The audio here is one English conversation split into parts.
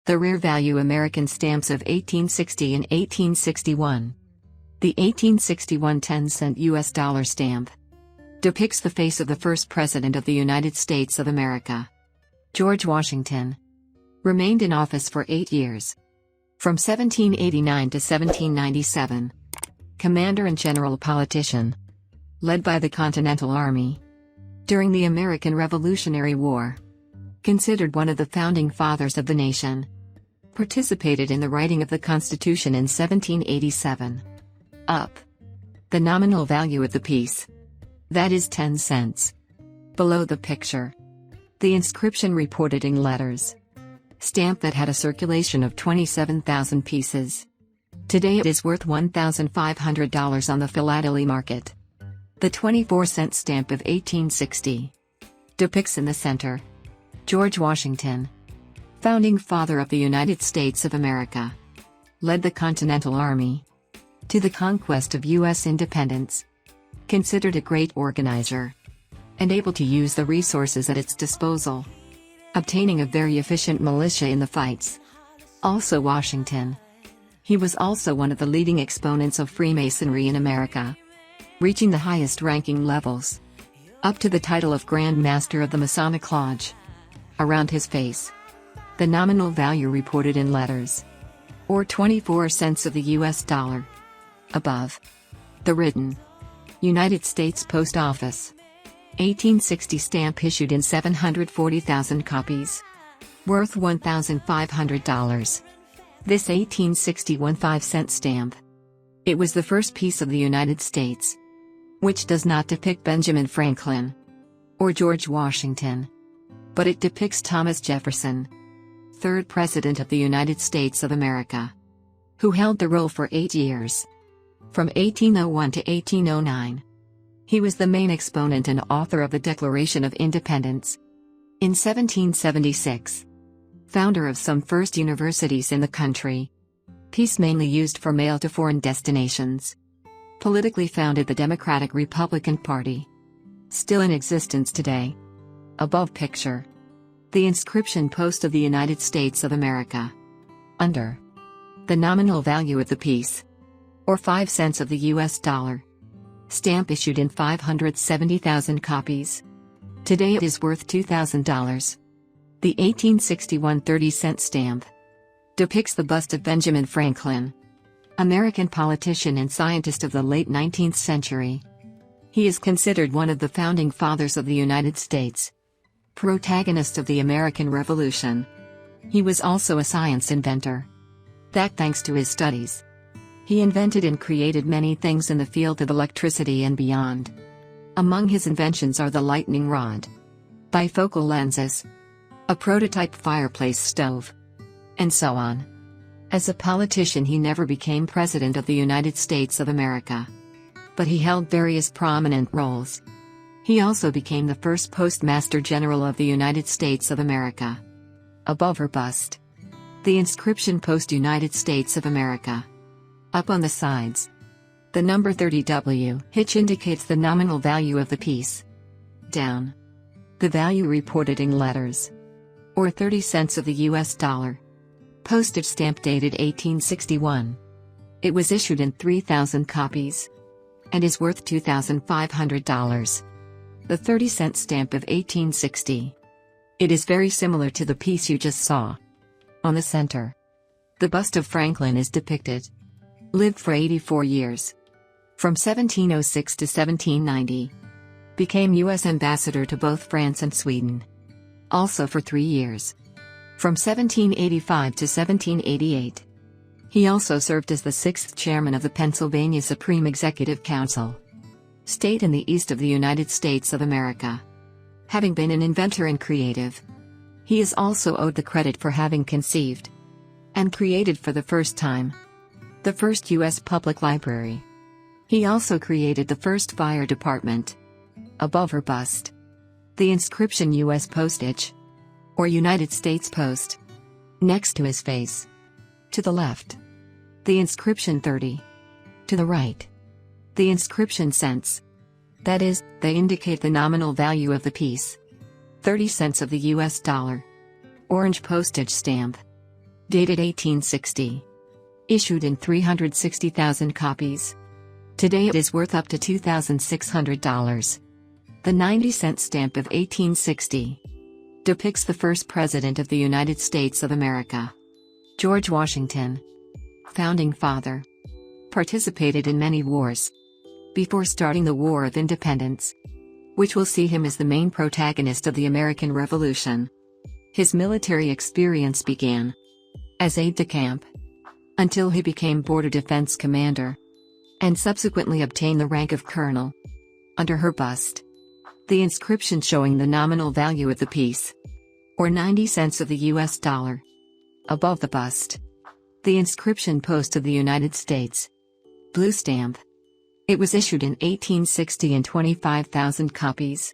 The rare value American stamps of 1860 and 1861. The 1861 10-cent US dollar stamp depicts the face of the first President of the United States of America, George Washington. Remained in office for 8 years. From 1789 to 1797. Commander and general politician. Led by the Continental Army. During the American Revolutionary War. Considered one of the founding fathers of the nation. Participated in the writing of the Constitution in 1787. Up. The nominal value of the piece. That is 10 cents. Below the picture. The inscription reported in letters. Stamp that had a circulation of 27,000 pieces. Today it is worth $1,500 on the philately market. The 24-cent stamp of 1860. Depicts in the center George Washington, founding father of the United States of America. Led the Continental Army to the conquest of U.S. independence. Considered a great organizer and able to use the resources at its disposal. Obtaining a very efficient militia in the fights. Also Washington. He was also one of the leading exponents of Freemasonry in America. Reaching the highest ranking levels. Up to the title of Grand Master of the Masonic Lodge. Around his face. The nominal value reported in letters. Or 24 cents of the US dollar. Above. The written. United States Post Office. 1860 stamp issued in 740,000 copies. Worth $1,500. This 1861 5-cent stamp. It was the first piece of the United States. Which does not depict Benjamin Franklin. Or George Washington. But it depicts Thomas Jefferson. Third President of the United States of America. Who held the role for 8 years. From 1801 to 1809. He was the main exponent and author of the Declaration of Independence. In 1776. Founder of some first universities in the country. Piece mainly used for mail to foreign destinations. Politically founded the Democratic Republican Party. Still in existence today. Above picture. The inscription Post of the United States of America. Under. The nominal value of the piece. Or 5 cents of the US dollar. Stamp issued in 570,000 copies. Today it is worth $2,000. The 1861 30-cent stamp depicts the bust of Benjamin Franklin, American politician and scientist of the late 19th century. He is considered one of the founding fathers of the United States. Protagonist of the American Revolution. He was also a science inventor. That thanks to his studies. He invented and created many things in the field of electricity and beyond. Among his inventions are the lightning rod, bifocal lenses, a prototype fireplace stove, and so on. As a politician he never became President of the United States of America. But he held various prominent roles. He also became the first Postmaster General of the United States of America. Above her bust. The inscription Post United States of America. Up on the sides. The number 30W hitch indicates the nominal value of the piece. Down. The value reported in letters. Or 30 cents of the US dollar. Postage stamp dated 1861. It was issued in 3,000 copies. And is worth $2,500. The 30-cent stamp of 1860. It is very similar to the piece you just saw. On the center. The bust of Franklin is depicted. Lived for 84 years. From 1706 to 1790. Became U.S. ambassador to both France and Sweden. Also for 3 years. From 1785 to 1788. He also served as the 6th chairman of the Pennsylvania Supreme Executive Council. State in the east of the United States of America. Having been an inventor and creative. He is also owed the credit for having conceived and created for the first time the first U.S. public library. He also created the first fire department. Above her bust. The inscription U.S. Postage. Or United States Post. Next to his face. To the left. The inscription 30. To the right. The inscription cents. That is, they indicate the nominal value of the piece. 30 cents of the US dollar. Orange postage stamp. Dated 1860. Issued in 360,000 copies. Today it is worth up to $2,600. The 90-cent stamp of 1860 depicts the first President of the United States of America. George Washington, founding father, participated in many wars before starting the War of Independence, which will see him as the main protagonist of the American Revolution. His military experience began as aide-de-camp until he became Border Defense Commander and subsequently obtained the rank of colonel. Under her bust, the inscription showing the nominal value of the piece, or 90 cents of the US dollar. Above the bust, the inscription Post of the United States. Blue stamp. It was issued in 1860 in 25,000 copies.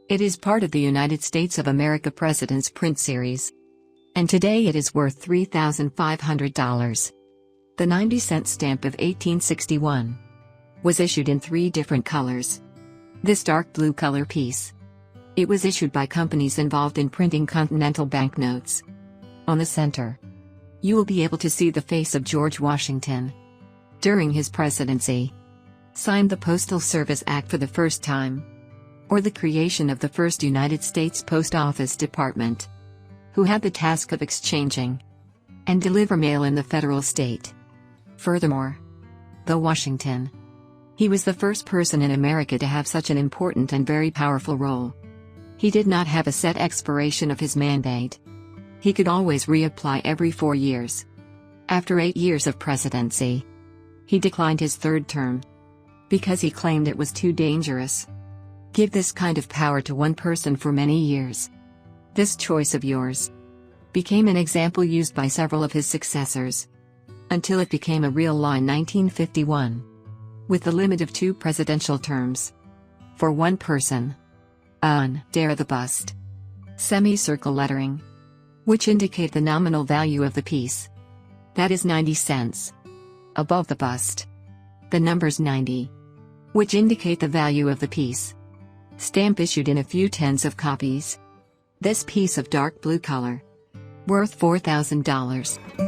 It is part of the United States of America President's Print Series, and today it is worth $3,500. The 90-cent stamp of 1861 was issued in 3 different colors. This dark blue color piece, it was issued by companies involved in printing continental banknotes. On the center, you will be able to see the face of George Washington during his presidency. Signed the Postal Service Act for the first time, or the creation of the first United States Post Office Department, who had the task of exchanging and deliver mail in the federal state. Furthermore, though Washington, he was the first person in America to have such an important and very powerful role. He did not have a set expiration of his mandate. He could always reapply every 4 years. After 8 years of presidency, he declined his 3rd term because he claimed it was too dangerous. Give this kind of power to one person for many years. This choice of yours became an example used by several of his successors, until it became a real law in 1951, with the limit of 2 presidential terms for one person. Under the bust, semicircle lettering, which indicate the nominal value of the piece, that is 90 cents. Above the bust, the numbers 90, which indicate the value of the piece. Stamp issued in a few tens of copies. This piece of dark blue color, worth $4,000.